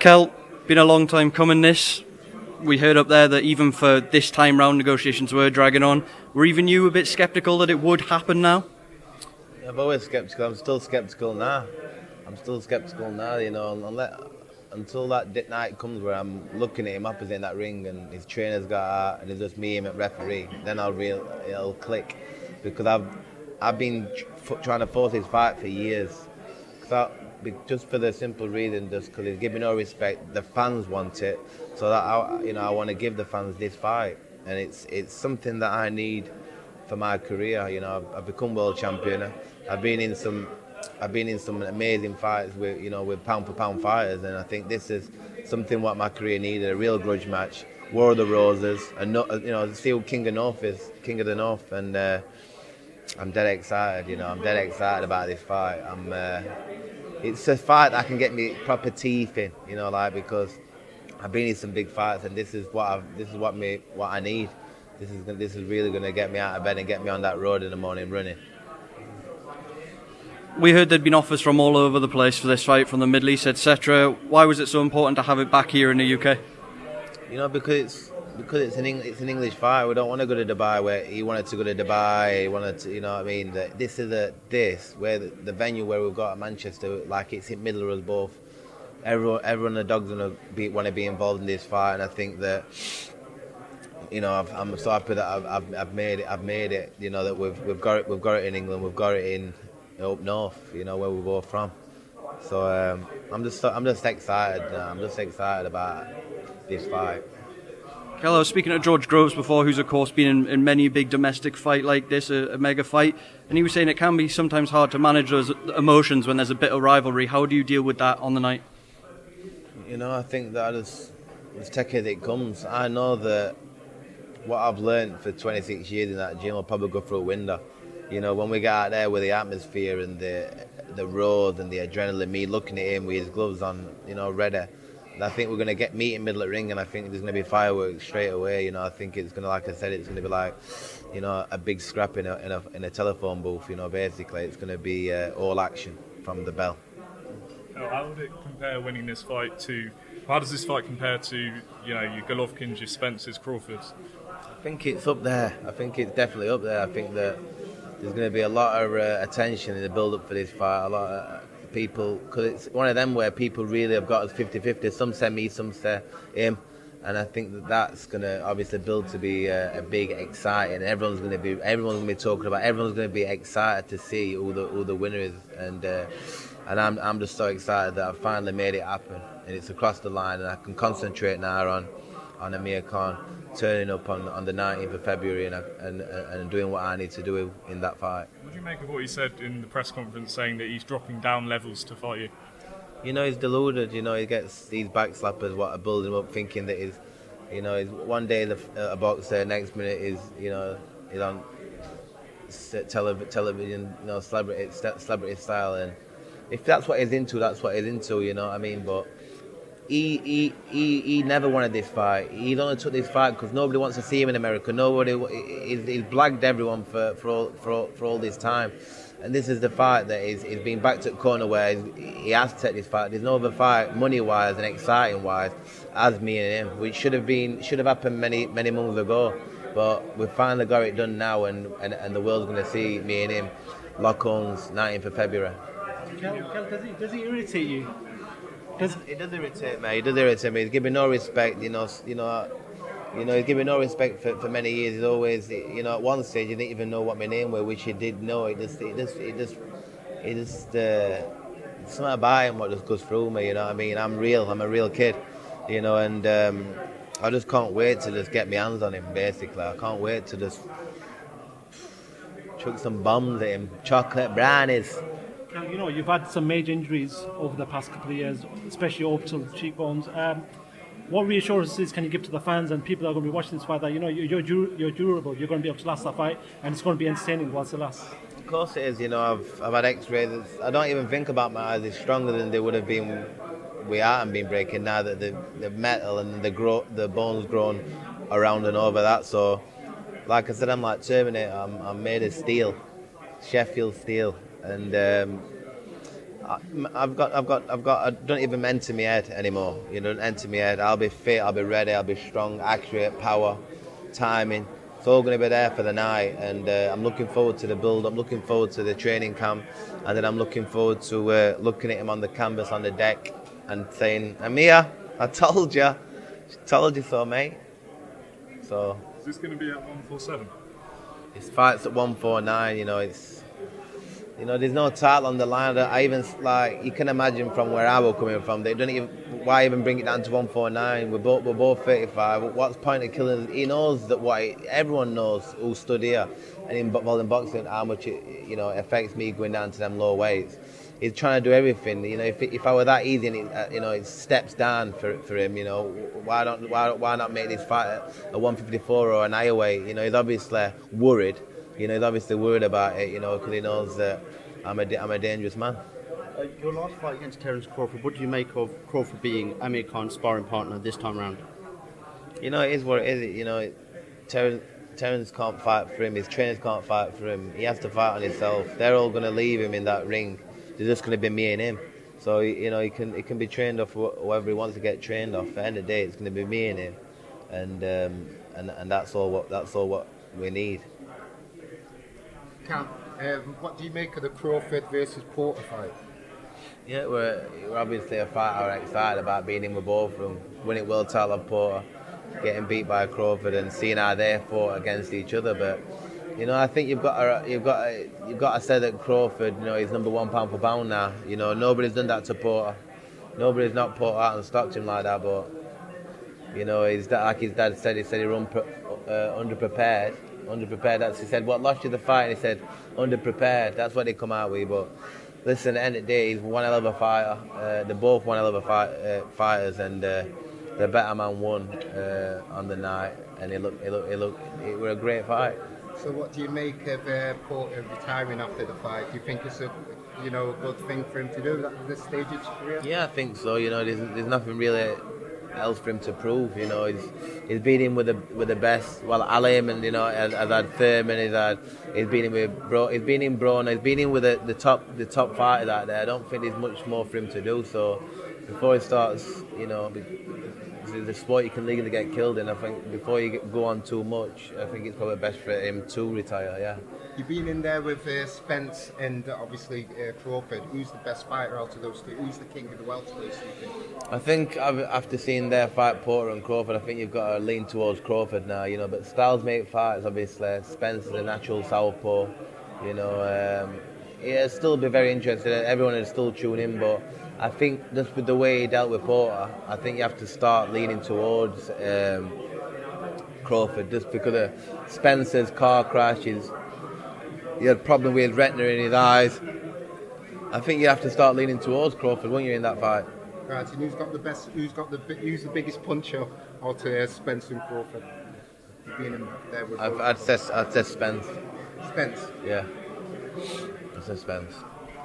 Kell, been a long time coming this. We heard up there that even for this time round negotiations were dragging on. Were even you a bit sceptical that it would happen now? I've always sceptical. I'm still sceptical now. Until that night comes where I'm looking at him opposite in that ring and his trainer's got out and it's just me and him at referee, then it'll click. Because I've been trying to force his fight for years. Just for the simple reason, just because he's giving no respect, the fans want it, so that I want to give the fans this fight, and it's something that I need for my career. I've become world champion. I've been in some amazing fights with pound for pound fighters, and I think this is something what my career needed: a real grudge match, War of the Roses, and see who King of the North, and I'm dead excited. I'm dead excited about this fight. It's a fight that can get me proper teeth in, because I've been in some big fights, and this is what I need. This is really going to get me out of bed and get me on that road in the morning running. We heard there'd been offers from all over the place for this fight, from the Middle East, etc. Why was it so important to have it back here in the UK? Because it's an English fight. We don't want to go to Dubai where he wanted to go to Dubai. He wanted to, This is where the venue where we've got at Manchester, like it's in middle of us both. Everyone, the dogs want to be involved in this fight, and I think that, I'm so happy that I've made it. That we've got it in England. We've got it in up north. Where we're both from. So I'm just excited. I'm just excited about this fight. Kell, I was speaking to George Groves before, who's of course been in many a big domestic fight like this, a mega fight, and he was saying it can be sometimes hard to manage those emotions when there's a bit of rivalry. How do you deal with that on the night? I think that I just take it as it comes. I know that what I've learned for 26 years in that gym will probably go through a window. When we get out there with the atmosphere and the road and the adrenaline, me looking at him with his gloves on, ready. I think we're going to meet in middle of the ring, and I think there's going to be fireworks straight away. I think it's going to, like I said, it's going to be like, a big scrap in a telephone booth. Basically, it's going to be all action from the bell. How would it compare winning this fight to? How does this fight compare to your Golovkins, your Spences, Crawfords? I think it's up there. I think it's definitely up there. I think that there's going to be a lot of attention in the build-up for this fight. A lot of people, because it's one of them where people really have got us 50-50. Some say me, some say him, and I think that's going to obviously build to be a big, exciting. Everyone's going to be talking about. Everyone's going to be excited to see who the winner is, and I'm just so excited that I've finally made it happen, and it's across the line, and I can concentrate now on Amir Khan turning up on the 19th of February and doing what I need to do in that fight. What do you make of what he said in the press conference, saying that he's dropping down levels to fight you? He's deluded. He gets these backslappers what are building him up, thinking that he's one day a boxer, next minute he's on television, celebrity style, and if that's what he's into, that's what he's into. But he never wanted this fight. He only took this fight because nobody wants to see him in America. He's blagged everyone for all this time, and this is the fight that he's been backed at corner where he has to take this fight. There's no other fight, money wise and exciting wise, as me and him, which should have happened many months ago. But we've finally got it done now, and the world's going to see me and him lock horns 19th of February. Kell, does he irritate you? It does irritate me. It does irritate me. He's giving no respect. He's giving no respect for many years. He's always, at one stage he didn't even know what my name was, which he did know. It's something about him what just goes through me. I'm real. I'm a real kid. And I just can't wait to just get my hands on him. Basically, I can't wait to just chuck some bombs at him, chocolate brownies. You've had some major injuries over the past couple of years, especially orbital cheekbones. What reassurances can you give to the fans and people that are going to be watching this fight that you're durable, you're going to be able to last that fight, and it's going to be entertaining whilst it lasts? Of course it is. I've had X-rays. I don't even think about my eyes. It's stronger than they would have been. We haven't been breaking now that the metal and the bones grown around and over that. So, like I said, I'm like Terminator. I'm made of steel, Sheffield steel. And I don't even enter my head anymore. You know, don't enter my head. I'll be fit, I'll be ready, I'll be strong, accurate, power, timing. It's all going to be there for the night, and I'm looking forward to the build. I'm looking forward to the training camp, and then I'm looking forward to looking at him on the canvas on the deck and saying, Amir, I told you so, mate. So Is this going to be at 147? his fights at 149. There's no title on the line. I even, like, you can imagine from where I was coming from, they don't even, why even bring it down to 149? We're both 35. What's the point of killing? He knows that everyone knows who stood here and involved in boxing, how much it affects me going down to them low weights. He's trying to do everything. If I were that easy, and it steps down for him. Why not make this fight a 154 or an higher weight? He's obviously worried. He's obviously worried about it. Because he knows that I'm a dangerous man. Your last fight against Terence Crawford, what do you make of Crawford being Amir Khan's sparring partner this time round? It is what it is. Terence can't fight for him. His trainers can't fight for him. He has to fight on himself. They're all going to leave him in that ring. There's just going to be me and him. So he can be trained off whoever he wants to get trained off. At the end of the day, it's going to be me and him, and that's all what we need. Cam, what do you make of the Crawford versus Porter fight? Yeah, we're obviously a fighter. We're excited about being in with both of them, winning world title of Porter, getting beat by Crawford, and seeing how they fought against each other. But I think you've got to say that Crawford, he's number 1 pound for pound now. Nobody's done that to Porter. Nobody's knocked Porter out and stopped him like that. But like his dad said, he run underprepared. That's, he said, what lost you the fight? And he said, underprepared. That's what they come out with. But listen, at the end of the day, he's one hell of a fighter. They're both one hell of a fighters, and the better man won on the night. And it was a great fight. So what do you make of Porter retiring after the fight? Do you think it's a good thing for him to do at this stage of his career? Yeah, I think so. There's nothing really else for him to prove. He's been in with the best. Well, Alim, and has had Thurman. He's been in with he's been in Brona. He's been in with the top fighters out there. I don't think there's much more for him to do. So before he starts, the sport you can legally get killed in. I think before you go on too much, I think it's probably best for him to retire. Yeah. You've been in there with Spence and obviously Crawford. Who's the best fighter out of those two? Who's the king of the welterweights, do you think? I think after seeing their fight, Porter and Crawford, I think you've got to lean towards Crawford now. But styles make fights. Obviously, Spence is a natural southpaw. It'll still be very interesting. Everyone will still tune in, but I think just with the way he dealt with Porter, I think you have to start leaning towards Crawford, just because of Spence's car crashes. He had a problem with his retina in his eyes. I think you have to start leaning towards Crawford when you're in that fight. Right, and who's got the best? Who's the biggest puncher out of Spence and Crawford? You've been in there with I'd say Spence. Spence. Yeah, I'd say Spence.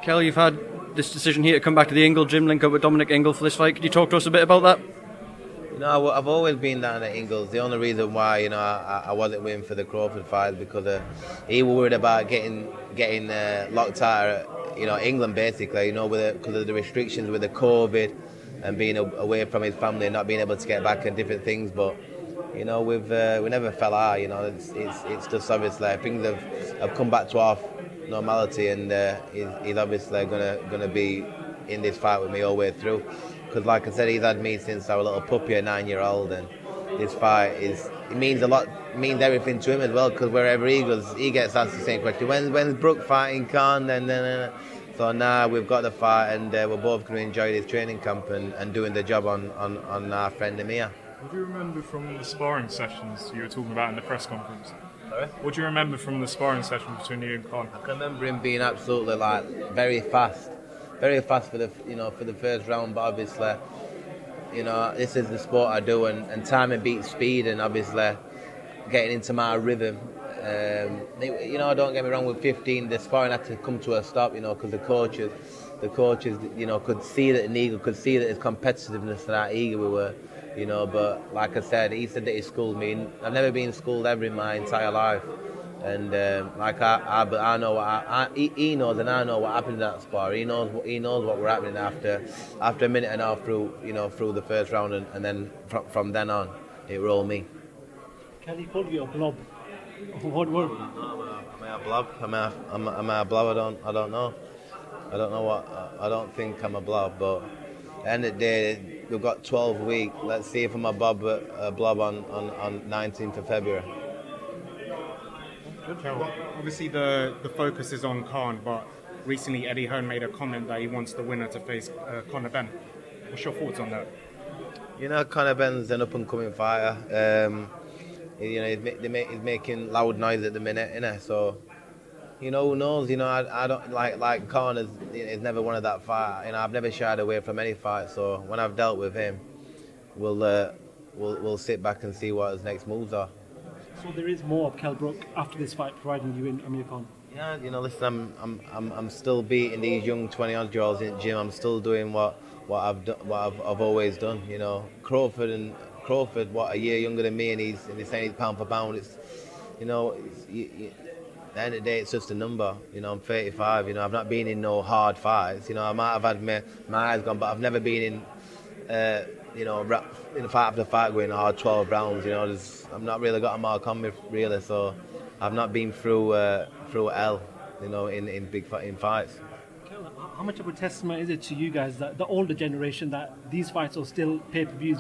Kell, you've had this decision here to come back to the Engel gym, link up with Dominic Engel for this fight. Could you talk to us a bit about that? I've always been down at Ingles. The only reason why I wasn't with him for the Crawford fight is because he was worried about getting locked out at England, basically, because of the restrictions with the COVID and being away from his family and not being able to get back and different things. But we never fell out. It's just obviously things have come back to our normality, and he's obviously gonna be in this fight with me all the way through. Because like I said, he's had me since I was a little puppy, a 9-year-old, and this fight means a lot, means everything to him as well. Because wherever he goes, he gets asked the same question: when's Brook fighting Khan? So now we've got the fight, and we're both going to enjoy this training camp and doing the job on our friend Amir. What do you remember from the sparring sessions you were talking about in the press conference? Sorry? What do you remember from the sparring sessions between you and Khan? I can remember him being absolutely very fast for the first round. But obviously, this is the sport I do, and timing beats speed, and obviously getting into my rhythm. Don't get me wrong. With 15, the sparring had to come to a stop. Because the coaches, could see that in Eagle, could see that his competitiveness and how eager we were. But like I said, he said that he schooled me. I've never been schooled ever in my entire life. And but I know he knows, and I know what happened in that spar. He knows what we're happening after a minute and a half through the first round, and then from then on, it rolled me. Can he call you a blob? What word? Am I a blob? Am I a blob? I don't know. I don't think I'm a blob, but at the end of the day, we've got 12 weeks. Let's see if I'm a blob on 19th of February. Well, obviously the focus is on Khan, but recently Eddie Hearn made a comment that he wants the winner to face Conor Benn. What's your thoughts on that? You know, Conor Benn's an up-and-coming fighter. He's making loud noise at the minute, innit? So, who knows? I don't like Conor is never one of that fight. I've never shied away from any fight. So when I've dealt with him, we'll sit back and see what his next moves are. So there is more of Kell Brook after this fight, providing you win Amir Khan. Yeah, listen, I'm still beating these young 20-odd-year-olds in the gym. I'm still doing what I've always done. Crawford, what, a year younger than me, and he's saying he's pound for pound. It's, at the end of the day, it's just a number. I'm 35. I've not been in no hard fights. I might have had my eyes gone, but I've never been in, in fight after fight going hard 12 rounds. I've not really got a mark on me, really. So I've not been through hell, in fights. How much of a testament is it to you guys, that the older generation, that these fights are still pay-per-views,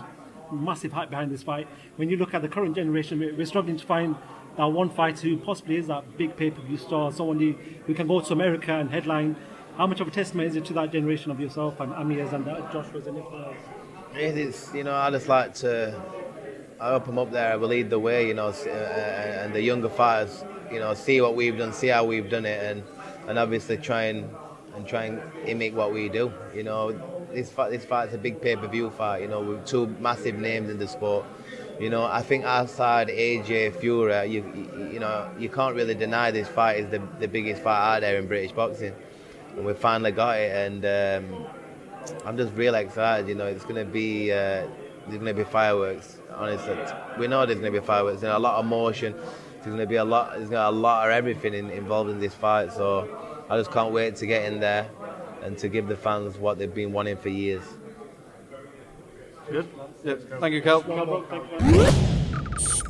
massive hype behind this fight? When you look at the current generation, we're struggling to find that one fighter who possibly is that big pay-per-view star, someone who can go to America and headline. How much of a testament is it to that generation of yourself and Amir's and Joshua's and everything else? It is, I just like to, I hope I'm up there, I will lead the way, and the younger fighters, see what we've done, see how we've done it, and obviously try and imitate what we do. This fight's a big pay-per-view fight, with two massive names in the sport. I think outside AJ Fury, you can't really deny this fight is the biggest fight out there in British boxing, and we finally got it, and I'm just real excited. It's gonna be fireworks. Honestly, we know there's gonna be fireworks and a lot of motion. There's gonna be a lot of everything involved in this fight. So I just can't wait to get in there and to give the fans what they've been wanting for years. Good. Yeah. Thank you, Kell. Kell Brook, thank you very much.